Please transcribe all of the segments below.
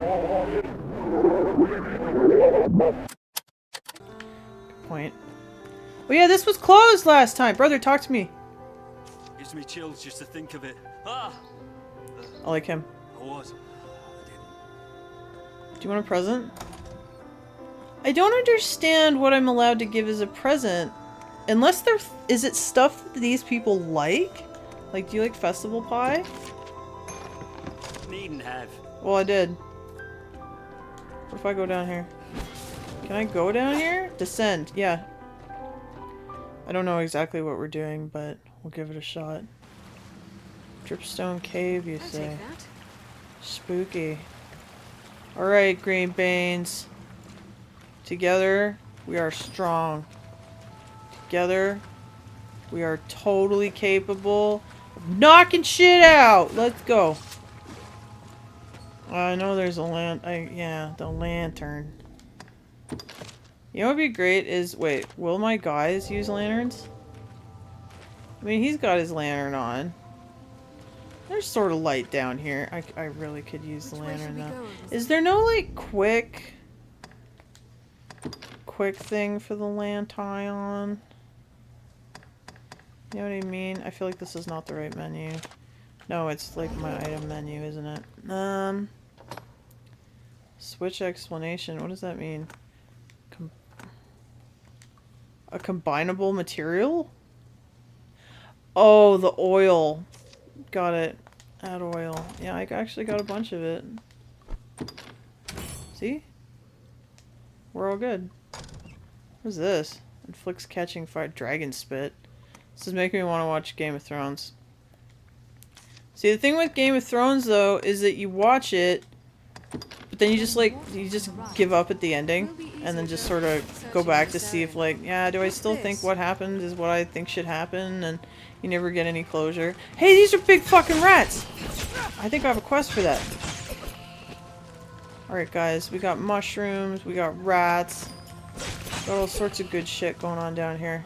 Good point. Oh yeah, this was closed last time. Brother, talk to me. Gives me chills just to think of it. Ah! I like him. I was. Do you want a present? I don't understand what I'm allowed to give as a present. Unless there is it stuff that these people like? Like, do you like festival pie? Needn't have. Well, I did. What if I go down here? Can I go down here? Descend. Yeah. I don't know exactly what we're doing, but we'll give it a shot. Dripstone Cave, you say? Spooky. Alright, Green Banes. Together, we are strong. Together, we are totally capable of knocking shit out! Let's go. I know there's a yeah, the lantern. You know what would be great is, wait, will my guys use lanterns? I mean, he's got his lantern on. There's sort of light down here. I really could use the lantern though. Is there no, like, quick thing for the lantern? You know what I mean? I feel like this is not the right menu. No, it's like my item menu, isn't it? Switch explanation. What does that mean? A combinable material? Oh, the oil. Got it. Add oil. Yeah, I actually got a bunch of it. See? We're all good. What's this? Inflicts catching fire. Dragon spit. This is making me want to watch Game of Thrones. See, the thing with Game of Thrones, though, is that you watch it, but then you just give up at the ending, and then just sort of go back to see if, like, yeah, do I still think what happened is what I think should happen, and you never get any closure. Hey, these are big fucking rats! I think I have a quest for that. Alright, guys, we got mushrooms, we got rats, got all sorts of good shit going on down here.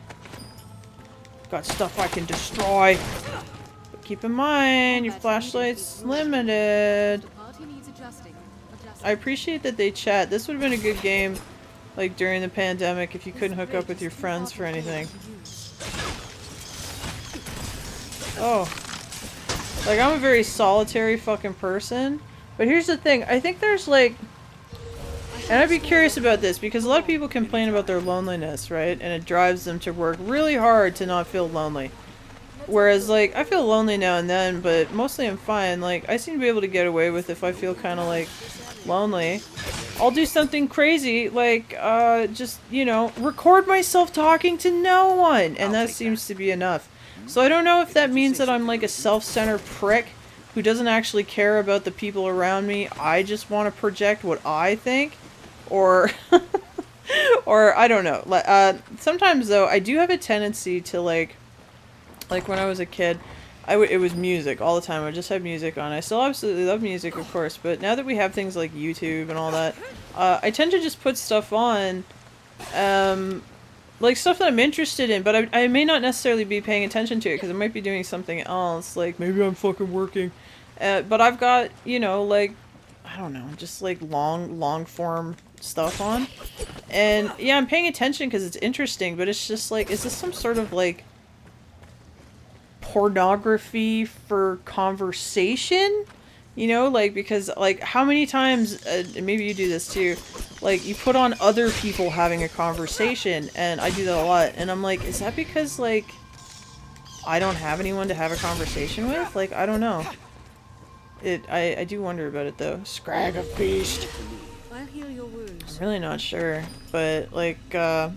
Got stuff I can destroy. But keep in mind, your flashlight's limited. I appreciate that they chat. This would have been a good game, like, during the pandemic if you couldn't hook up with your friends for anything. Oh. Like, I'm a very solitary fucking person. But here's the thing. I think there's, like... And I'd be curious about this, because a lot of people complain about their loneliness, right? And it drives them to work really hard to not feel lonely. Whereas, like, I feel lonely now and then, but mostly I'm fine. Like, I seem to be able to get away with if I feel kind of, like, lonely. I'll do something crazy, like, just, you know, record myself talking to no one! And that seems to be enough. So I don't know if that means that I'm, like, a self-centered prick who doesn't actually care about the people around me. I just want to project what I think. Or, or I don't know. Sometimes, though, I do have a tendency to, like when I was a kid, it was music all the time. I would just have music on. I still absolutely love music, of course, but now that we have things like YouTube and all that, I tend to just put stuff on, like stuff that I'm interested in, but I may not necessarily be paying attention to it because I might be doing something else. Like, maybe I'm fucking working. But I've got, you know, like, I don't know, just like long form stuff on. And yeah, I'm paying attention because it's interesting, but it's just like, is this some sort of like pornography for conversation? You know, like, because like how many times, and maybe you do this too, like you put on other people having a conversation, and I do that a lot, and I'm like, is that because like I don't have anyone to have a conversation with? Like, I don't know. I do wonder about it though. Scrag of Beast. I'll heal your wounds. I'm really not sure, but like, I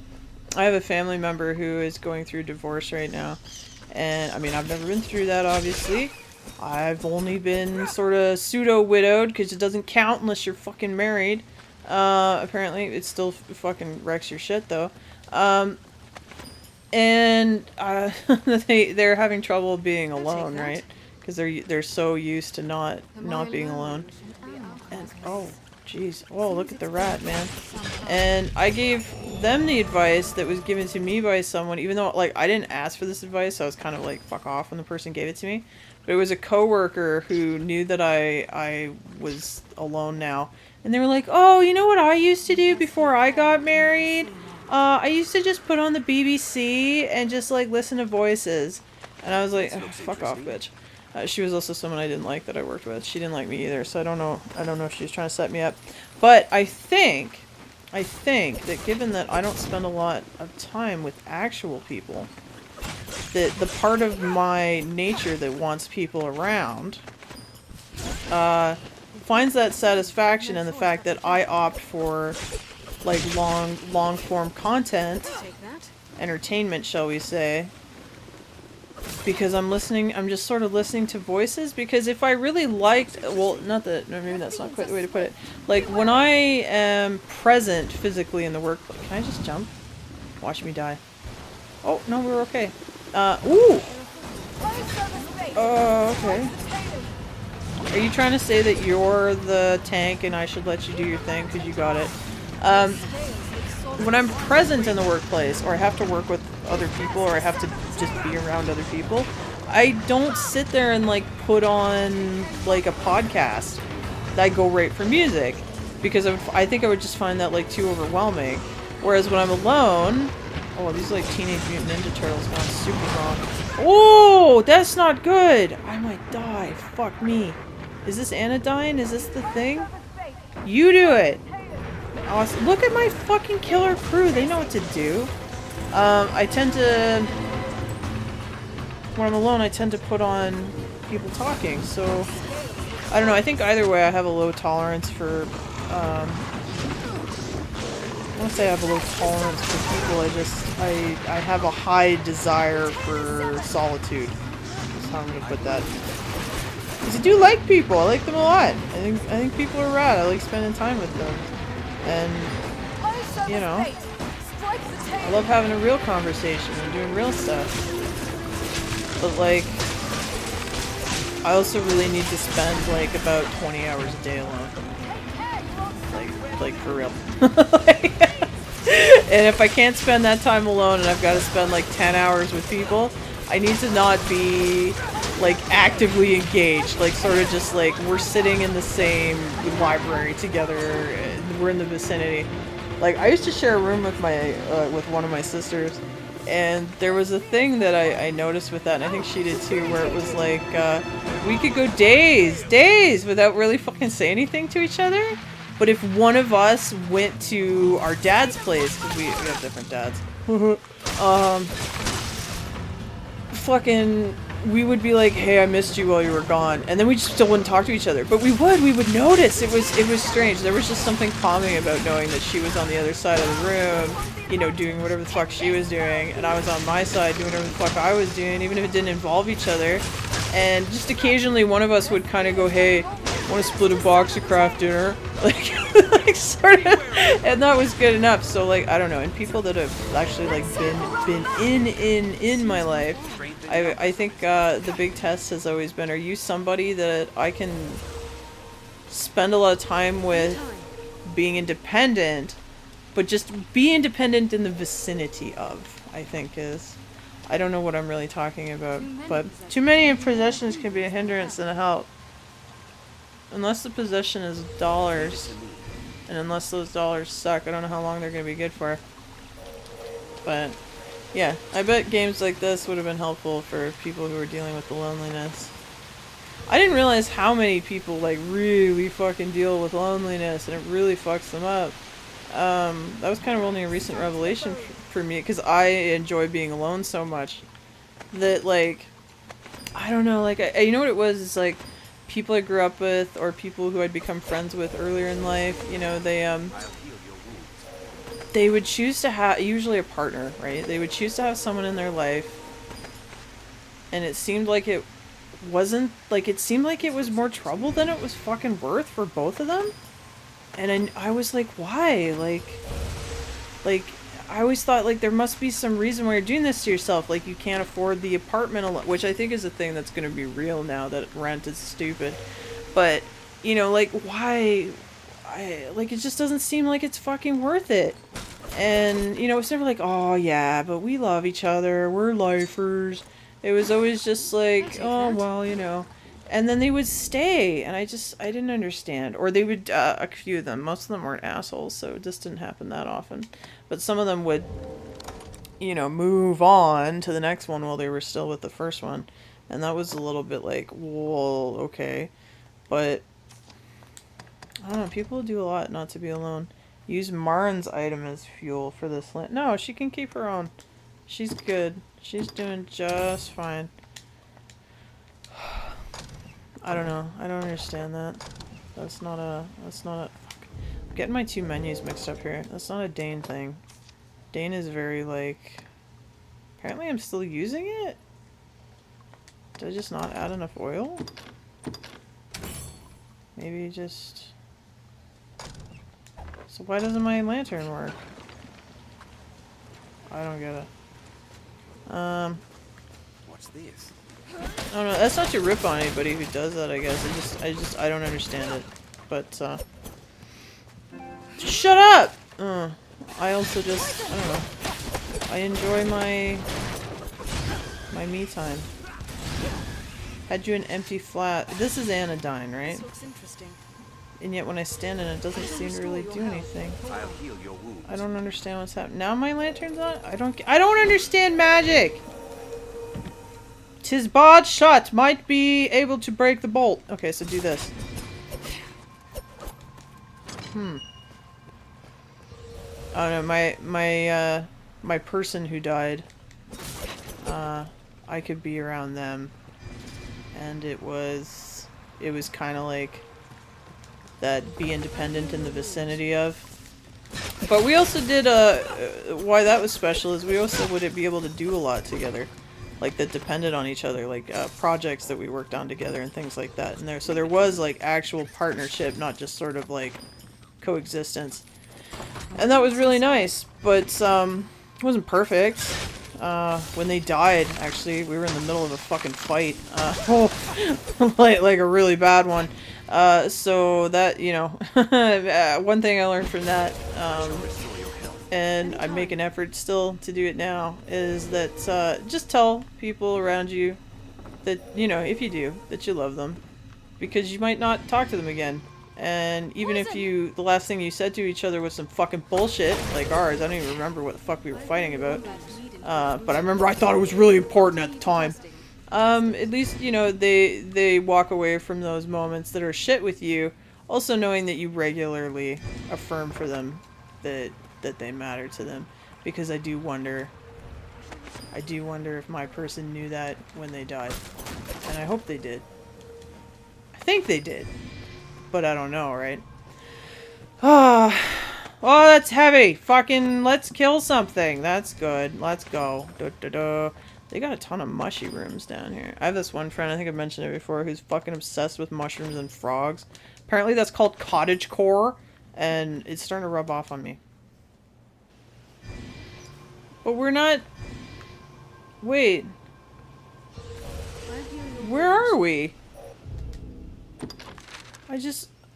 have a family member who is going through divorce right now, and I mean, I've never been through that, obviously. I've only been sort of pseudo-widowed, because it doesn't count unless you're fucking married. Apparently, it still fucking wrecks your shit, though. And, they're having trouble being alone, right? Because they're so used to not being alone. And, oh, jeez. Whoa, look at the rat, man. And I gave them the advice that was given to me by someone, even though, like, I didn't ask for this advice, so I was kind of like, fuck off when the person gave it to me. But it was a coworker who knew that I was alone now. And they were like, oh, you know what I used to do before I got married? I used to just put on the BBC and just, like, listen to voices. And I was like, oh, fuck off, bitch. She was also someone I didn't like that I worked with. She didn't like me either, so I don't know if she was trying to set me up. But I think that given that I don't spend a lot of time with actual people, that the part of my nature that wants people around finds that satisfaction in the fact that I opt for like long form content, entertainment, shall we say, because I'm just sort of listening to voices. Because if I really liked, well, not that, no, maybe that's not quite the way to put it. Like, when I am present physically in the workplace, can I just jump? Watch me die. Oh, no, we're okay. Ooh! Okay. Are you trying to say that you're the tank and I should let you do your thing because you got it? When I'm present in the workplace, or I have to work with other people, or I have to just be around other people, I don't sit there and like put on like a podcast. I go right for music because I think I would just find that like too overwhelming. Whereas when I'm alone, oh, these like Teenage Mutant Ninja Turtles gone super wrong. Oh, that's not good. I might die. Fuck me. Is this Anodyne? Is this the thing? You do it. Awesome. Look at my fucking killer crew. They know what to do. I tend to, when I'm alone, I tend to put on people talking. So, I don't know. I think either way I have a low tolerance for, I won't say I have a low tolerance for people. I have a high desire for solitude. That's how I'm going to put that. Because I do like people. I like them a lot. I think people are rad. I like spending time with them. And, you know, I love having a real conversation and doing real stuff. But, like, I also really need to spend, like, about 20 hours a day alone. Like for real. And if I can't spend that time alone and I've got to spend, like, 10 hours with people, I need to not be, like, actively engaged. Like, sort of just, like, we're sitting in the same library together, and we're in the vicinity. Like, I used to share a room with my, with one of my sisters, and there was a thing that I noticed with that, and I think she did too, where it was like, we could go days without really fucking saying anything to each other. But if one of us went to our dad's place, because we have different dads, fucking, we would be like, hey, I missed you while you were gone, and then we just still wouldn't talk to each other. But we would notice. It was strange. There was just something calming about knowing that she was on the other side of the room, you know, doing whatever the fuck she was doing, and I was on my side doing whatever the fuck I was doing, even if it didn't involve each other. And just occasionally one of us would kind of go, hey, want to split a box of craft dinner? Like sort of, and that was good enough. So, like, I don't know, and people that have actually, like, been in my life, I think the big test has always been, are you somebody that I can spend a lot of time with being independent, but just be independent in the vicinity of, I think is, I don't know what I'm really talking about, but too many possessions can be a hindrance and a help. Unless the possession is dollars, and unless those dollars suck, I don't know how long they're going to be good for. But, yeah, I bet games like this would have been helpful for people who are dealing with the loneliness. I didn't realize how many people, like, really fucking deal with loneliness, and it really fucks them up. That was kind of only a recent revelation for me, because I enjoy being alone so much. That, like, I don't know, like, you know what it was? It's like, people I grew up with, or people who I'd become friends with earlier in life, you know, they would choose to have, usually a partner, right? They would choose to have someone in their life, and it seemed like it wasn't, like, it seemed like it was more trouble than it was fucking worth for both of them. And I was like, why? Like, I always thought, like, there must be some reason why you're doing this to yourself. Like, you can't afford the apartment, which I think is a thing that's going to be real now that rent is stupid. But, you know, like, why? like, it just doesn't seem like it's fucking worth it. And, you know, it's never like, oh yeah, but we love each other, we're lifers. It was always just like, oh, well, you know. And then they would stay, and I didn't understand. Or they would, a few of them, most of them weren't assholes, so it just didn't happen that often. But some of them would, you know, move on to the next one while they were still with the first one. And that was a little bit like, well, okay. But, I don't know, people do a lot not to be alone. Use Marin's item as fuel for this land. No, she can keep her own. She's good. She's doing just fine. I don't know. I don't understand that. That's not a... fuck. I'm getting my two menus mixed up here. That's not a Dane thing. Dane is very, like... Apparently I'm still using it? Did I just not add enough oil? Maybe just... So why doesn't my lantern work? I don't get it. What's this? Oh no, that's not to rip on anybody who does that, I guess. I don't understand it. But, shut up! I also just, I don't know. I enjoy my me time. Had you an empty flat. This is anodyne, right? This looks interesting. And yet when I stand in it, it doesn't seem to really do anything. I'll heal your wounds. I don't understand what's happening. Now my lantern's on? I don't understand magic! 'Tis barred shut, might be able to break the bolt. Okay, so do this. Oh no, my person who died, I could be around them. And it was kind of like that be independent in the vicinity of. But we also did, why that was special is we also would be able to do a lot together. Like, that depended on each other, like, projects that we worked on together and things like that. And so there was, like, actual partnership, not just sort of, like, coexistence. And that was really nice, but, it wasn't perfect. When they died, actually, we were in the middle of a fucking fight. Like a really bad one. So that, you know, one thing I learned from that, and I make an effort still to do it now, is that, just tell people around you that, you know, if you do, that you love them. Because you might not talk to them again. And even if the last thing you said to each other was some fucking bullshit, like ours, I don't even remember what the fuck we were fighting about. But I remember I thought it was really important at the time. At least, you know, they walk away from those moments that are shit with you, also knowing that you regularly affirm for them that they matter to them. Because I do wonder if my person knew that when they died. And I hope they did. I think they did. But I don't know, right? Oh, that's heavy. Fucking, let's kill something. That's good. Let's go. They got a ton of mushy rooms down here. I have this one friend, I think I've mentioned it before, who's fucking obsessed with mushrooms and frogs. Apparently that's called cottagecore, and it's starting to rub off on me. But we're not... Wait. Where are we?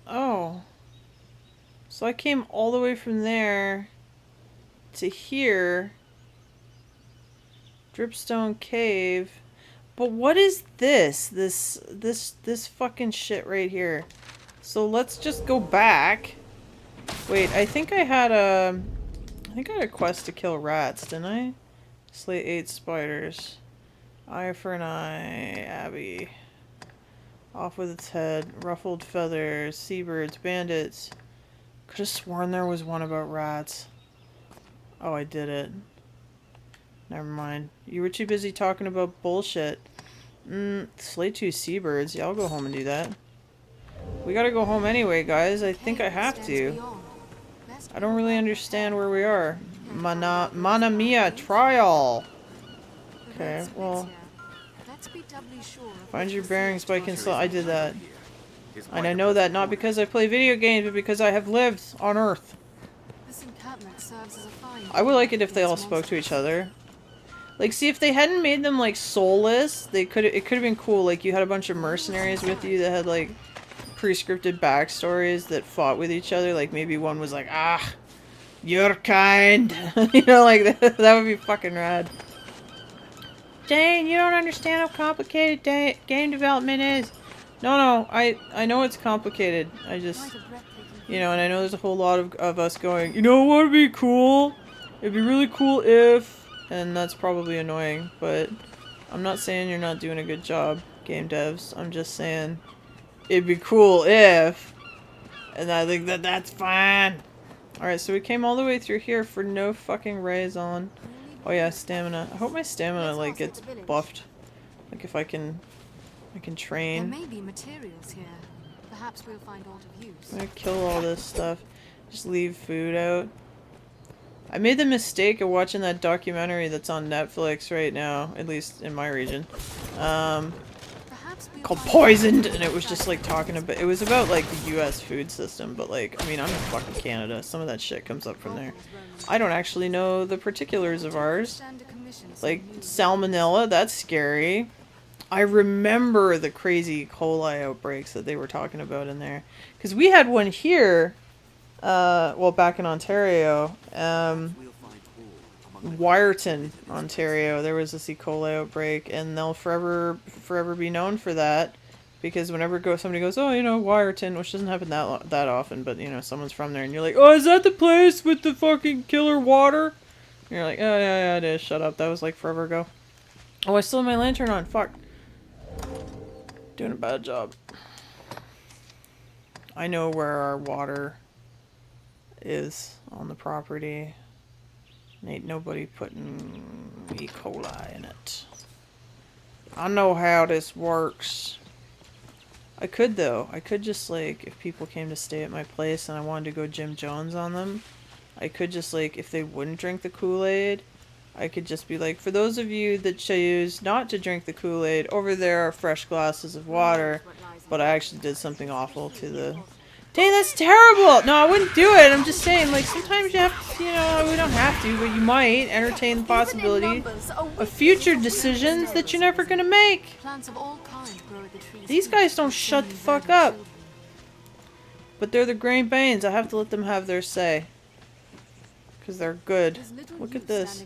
Oh. So I came all the way from there to here. Dripstone Cave. But what is this? This fucking shit right here. So let's just go back. Wait, I think I had a quest to kill rats, didn't I? Slay 8 spiders. Eye for an eye, Abby. Off with its head. Ruffled feathers. Seabirds. Bandits. Could have sworn there was one about rats. Oh, I did it. Never mind. You were too busy talking about bullshit. Slay 2 seabirds. Yeah, I'll go home and do that. We gotta go home anyway, guys. I think I have to. I don't really understand where we are. Mana Mia trial. Okay, well... Find your bearings by consult. I did that. And I know that not because I play video games, but because I have lived on Earth. I would like it if they all spoke to each other. Like, see, if they hadn't made them, like, soulless, it could have been cool. Like, you had a bunch of mercenaries with you that had, like, pre-scripted backstories that fought with each other. Like maybe one was like, ah, you're kind. You know, like that would be fucking rad. Dane, you don't understand how complicated game development is. No, I know it's complicated. I just, you know, and I know there's a whole lot of us going, you know what would be cool? It'd be really cool if, and that's probably annoying, but I'm not saying you're not doing a good job, game devs. I'm just saying it'd be cool if, and I think that that's fine. Alright, so we came all the way through here for no fucking raison. Oh yeah, stamina. I hope my stamina like gets buffed. Like if I can train. There may be materials here. Perhaps we'll find aught of use. I'm gonna kill all this stuff. Just leave food out. I made the mistake of watching that documentary that's on Netflix right now, at least in my region. Called Poisoned, and it was just like talking about, it was about like the US food system, but like, I mean, I'm in fucking Canada, some of that shit comes up from there. I don't actually know the particulars of ours. Like, salmonella, that's scary. I remember the crazy E. coli outbreaks that they were talking about in there. Because we had one here, well, back in Ontario, Wyerton, Ontario, there was this E. coli outbreak, and they'll forever be known for that, because whenever somebody goes, oh, you know, Wyerton, which doesn't happen that often, but, you know, someone's from there, and you're like, oh, is that the place with the fucking killer water? And you're like, oh, yeah, it is, shut up, that was, like, forever ago. Oh, I still have my lantern on, fuck. Doing a bad job. I know where our water is on the property. Ain't nobody putting E. coli in it. I know how this works. I could though. I could just like, if people came to stay at my place and I wanted to go Jim Jones on them, I could just like, if they wouldn't drink the Kool-Aid, I could just be like, for those of you that choose not to drink the Kool-Aid, over there are fresh glasses of water, but I actually did something awful to the... Dang, that's terrible! No, I wouldn't do it. I'm just saying, like, sometimes you have to, you know, we don't have to, but you might entertain the possibility of future decisions that you're never gonna make. These guys don't shut the fuck up. But they're the Grey Banes. I have to let them have their say. Because they're good. Look at this.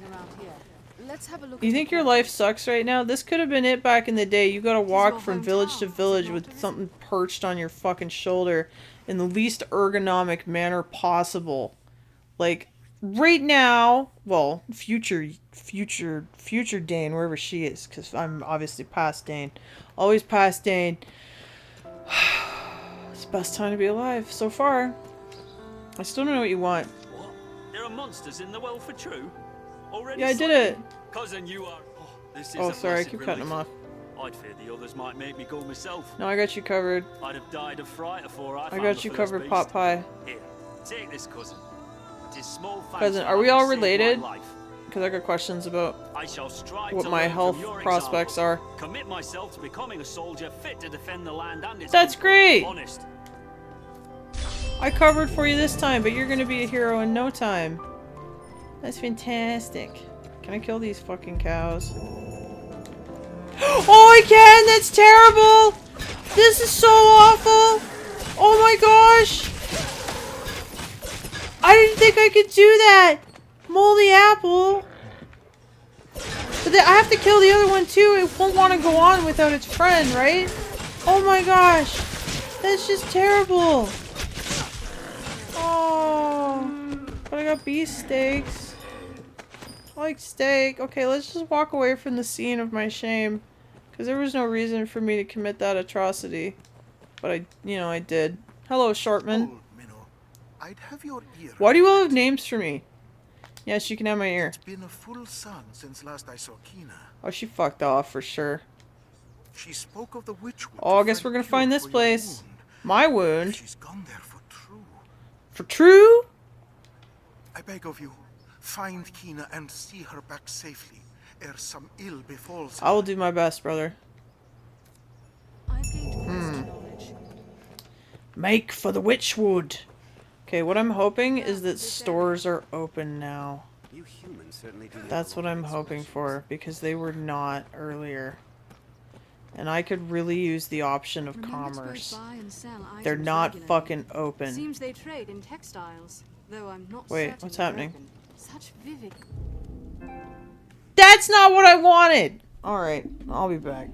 You think your life sucks right now? This could have been it back in the day. You gotta walk from village to village with something perched on your fucking shoulder in the least ergonomic manner possible. Like, right now, well, future Dane, wherever she is, because I'm obviously past Dane. Always past Dane. It's the best time to be alive, so far. I still don't know what you want. What? There are monsters in the well for true? Already Yeah, I did it. Cousin, you are... Oh, this is Oh, a sorry, I blessed keep relief. cutting him off. I'd fear the others might make me go myself. No, I got you covered. I'd have died of fright before I I found got the you first covered, beast. pot pie. Here, take this, cousin. It is small thanks Cousin, for are we having all saved my related? life. Because I got questions about I shall strive what to my learn health from your prospects example. are. Commit myself to becoming a soldier fit to defend the land and its That's people. great! Honest. I covered for you this time, but you're gonna be a hero in no time. That's fantastic. Can I kill these fucking cows? Oh, I can! That's terrible! This is so awful! Oh my gosh! I didn't think I could do that! Moldy apple! But I have to kill the other one too. It won't want to go on without its friend, right? Oh my gosh! That's just terrible! Oh, but I got beef steaks. I like steak. Okay, let's just walk away from the scene of my shame. Because there was no reason for me to commit that atrocity. But I did. Hello, Shortman. I'd have your ear. Why do you all have names for me? Yes, you can have my ear. It's been a full sun since last I saw Kina. Oh, she fucked off for sure. She spoke of the witchwood. Oh, I guess we're gonna find this place. My wound. She's gone there for true. For true? I beg of you, find Kina and see her back safely, ere some ill befalls her. I will do my best, brother. I've gained quest knowledge. Make for the witchwood. Okay, what I'm hoping is that stores are open now. You humans certainly do. That's what I'm hoping for, because they were not earlier. And I could really use the option of Remember to both commerce. buy and sell They're items not regularly. fucking open. Seems they trade in textiles, though I'm not Wait, certain what's they're happening? open. Such vivid. That's not what I wanted! Alright, I'll be back.